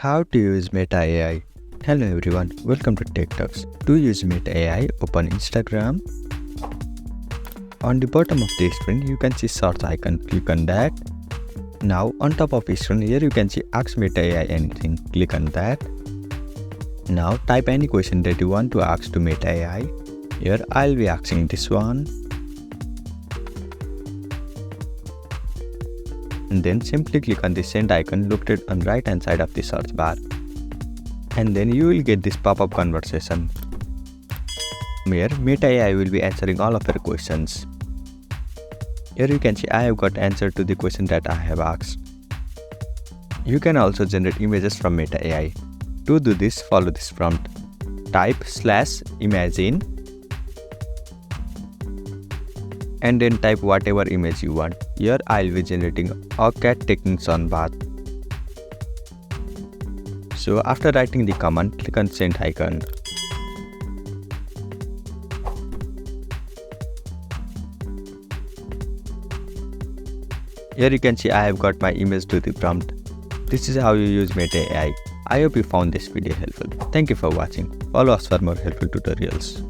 How to use Meta AI. Hello everyone, welcome to Tech Talks. To use Meta AI, open Instagram. On the bottom of the screen, you can see search icon. Click on that. Now on top of the screen, here you can see Ask Meta AI anything. Click on that. Now type any question that you want to ask to Meta AI. Here I'll be asking this one. And then simply click on the send icon located on right hand side of the search bar. And then you will get this pop-up conversation. Here Meta AI will be answering all of your questions. Here you can see I have got answer to the question that I have asked. You can also generate images from Meta AI. To do this, follow this prompt. Type /imagine and then type whatever image you want. Here I'll be generating a cat taking sun bath. So after writing the command, click on send icon. Here you can see I have got my image to the prompt. This is how you use Meta AI. I hope you found this video helpful. Thank you for watching. Follow us for more helpful tutorials.